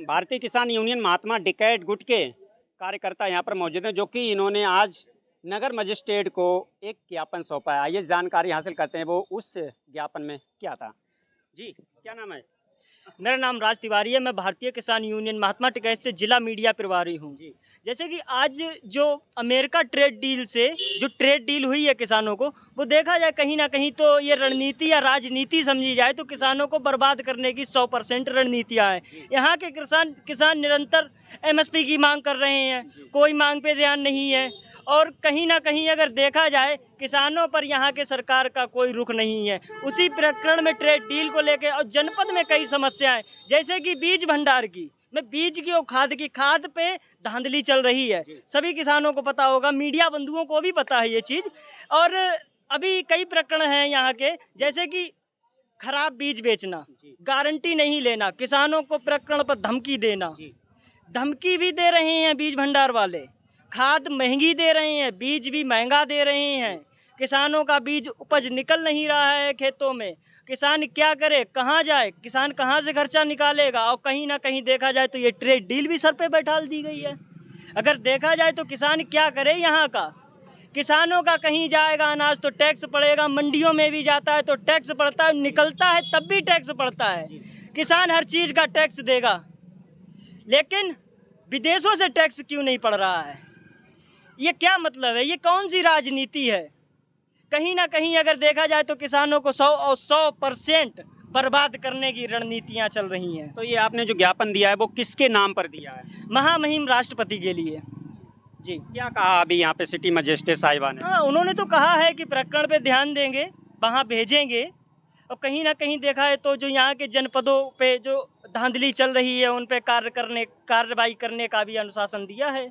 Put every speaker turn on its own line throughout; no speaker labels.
भारतीय किसान यूनियन महात्मा डिकैत गुट के कार्यकर्ता यहाँ पर मौजूद हैं, जो कि इन्होंने आज नगर मजिस्ट्रेट को एक ज्ञापन सौंपा है। आइए जानकारी हासिल करते हैं वो उस ज्ञापन में क्या था। जी, क्या नाम है?
मेरा नाम राज तिवारी है। मैं भारतीय किसान यूनियन महात्मा टिकैत से जिला मीडिया प्रभारी हूँ। जैसे कि आज जो अमेरिका ट्रेड डील से जो ट्रेड डील हुई है किसानों को, वो देखा जाए कहीं ना कहीं तो ये रणनीति या राजनीति समझी जाए तो किसानों को बर्बाद करने की 100% रणनीतियाँ हैं। यहाँ के किसान निरंतर MSP की मांग कर रहे हैं, कोई मांग पे ध्यान नहीं है। और कहीं ना कहीं अगर देखा जाए किसानों पर यहाँ के सरकार का कोई रुख नहीं है। उसी प्रकरण में ट्रेड डील को लेकर और जनपद में कई समस्याएं, जैसे कि बीज भंडार की, मैं बीज की और खाद पे धांधली चल रही है। सभी किसानों को पता होगा, मीडिया बंधुओं को भी पता है ये चीज़। और अभी कई प्रकरण हैं यहाँ के, जैसे कि खराब बीज बेचना, गारंटी नहीं लेना, किसानों को प्रकरण पर धमकी देना, धमकी भी दे रहे हैं बीज भंडार वाले, खाद महंगी दे रहे हैं, बीज भी महंगा दे रहे हैं। किसानों का बीज उपज निकल नहीं रहा है खेतों में। किसान क्या करे, कहाँ जाए, किसान कहाँ से खर्चा निकालेगा। और कहीं ना कहीं देखा जाए तो ये ट्रेड डील भी सर पे बैठा दी गई है। अगर देखा जाए तो किसान क्या करे, यहाँ का किसानों का कहीं जाएगा अनाज तो टैक्स पड़ेगा, मंडियों में भी जाता है तो टैक्स पड़ता है, निकलता है तब भी टैक्स पड़ता है। किसान हर चीज़ का टैक्स देगा, लेकिन विदेशों से टैक्स क्यों नहीं पड़ रहा है? ये क्या मतलब है? ये कौन सी राजनीति है? कहीं ना कहीं अगर देखा जाए तो किसानों को 100% बर्बाद करने की रणनीतियां चल रही हैं।
तो ये आपने जो ज्ञापन दिया है वो किसके नाम पर दिया है?
महामहिम राष्ट्रपति के लिए। जी,
क्या कहा अभी यहाँ पे सिटी मजिस्ट्रेट साहिबा ने?
हाँ, उन्होंने तो कहा है कि प्रकरण पे ध्यान देंगे, वहाँ भेजेंगे। और कहीं ना कहीं देखा है तो जो यहाँ के जनपदों पे जो धांधली चल रही है उन पे कार्रवाई करने का भी अनुशासन दिया है।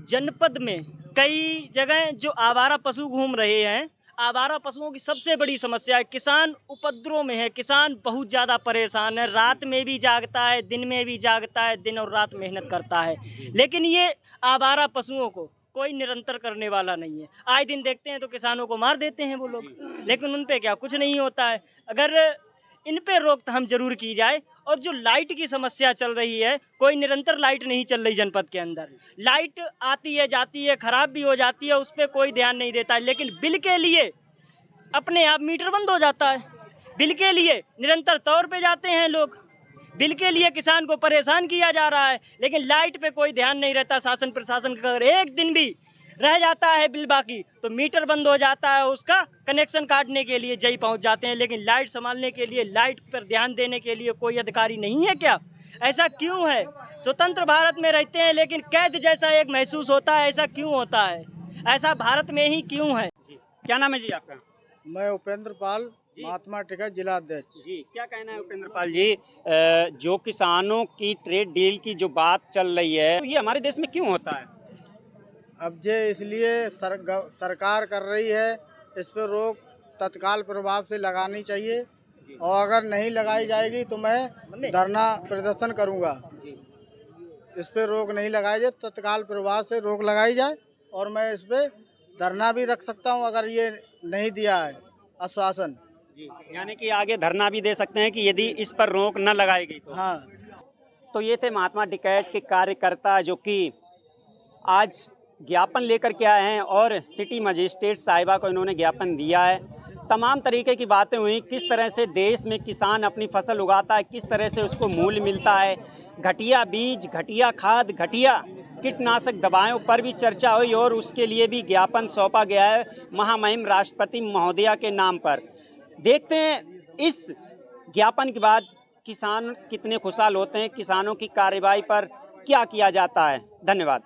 जनपद में कई जगह जो आवारा पशु घूम रहे हैं, आवारा पशुओं की सबसे बड़ी समस्या है। किसान उपद्रव में है, किसान बहुत ज़्यादा परेशान है, रात में भी जागता है, दिन में भी जागता है, दिन और रात मेहनत करता है, लेकिन ये आवारा पशुओं को कोई निरंतर करने वाला नहीं है। आए दिन देखते हैं तो किसानों को मार देते हैं वो लोग, लेकिन उन पे क्या कुछ नहीं होता है। अगर इन पे रोकथाम जरूर की जाए। और जो लाइट की समस्या चल रही है, कोई निरंतर लाइट नहीं चल रही जनपद के अंदर। लाइट आती है, जाती है, खराब भी हो जाती है, उस पर कोई ध्यान नहीं देता है। लेकिन बिल के लिए अपने आप मीटर बंद हो जाता है। बिल के लिए निरंतर तौर पे जाते हैं लोग, बिल के लिए किसान को परेशान किया जा रहा है, लेकिन लाइट पे कोई ध्यान नहीं रहता। शासन प्रशासन का अगर एक दिन भी रह जाता है बिल बाकी तो मीटर बंद हो जाता है, उसका कनेक्शन काटने के लिए जई पहुंच जाते हैं। लेकिन लाइट संभालने के लिए, लाइट पर ध्यान देने के लिए कोई अधिकारी नहीं है क्या? ऐसा क्यों है? स्वतंत्र भारत में रहते हैं लेकिन कैद जैसा एक महसूस होता है, ऐसा क्यों होता है? ऐसा भारत में ही क्यों है?
क्या नाम है जी आपका?
मैं उपेंद्र पाल, महात्मा टिकैत जिला अध्यक्ष।
जी, क्या कहना है उपेंद्र पाल जी? जो किसानों की ट्रेड डील की जो बात चल रही है, तो ये हमारे देश में क्यों होता है?
अब जे इसलिए सरकार कर रही है, इस पर रोक तत्काल प्रभाव से लगानी चाहिए, और अगर नहीं लगाई जाएगी तो मैं धरना प्रदर्शन करूंगा। इस पर रोक नहीं लगाई जाए, तत्काल प्रभाव से रोक लगाई जाए, और मैं इस पर धरना भी रख सकता हूं अगर ये नहीं दिया है आश्वासन।
यानी कि आगे धरना भी दे सकते हैं कि यदि इस पर रोक न लगाएगी तो।
हाँ,
तो ये थे महात्मा डिकैत के कार्यकर्ता जो कि आज ज्ञापन लेकर के आए हैं और सिटी मजिस्ट्रेट साहिबा को इन्होंने ज्ञापन दिया है। तमाम तरीके की बातें हुई, किस तरह से देश में किसान अपनी फसल उगाता है, किस तरह से उसको मूल्य मिलता है, घटिया बीज, घटिया खाद, घटिया कीटनाशक दवाओं पर भी चर्चा हुई और उसके लिए भी ज्ञापन सौंपा गया है महामहिम राष्ट्रपति महोदया के नाम पर। देखते हैं इस ज्ञापन के बाद किसान कितने खुशहाल होते हैं, किसानों की कार्रवाई पर क्या किया जाता है। धन्यवाद।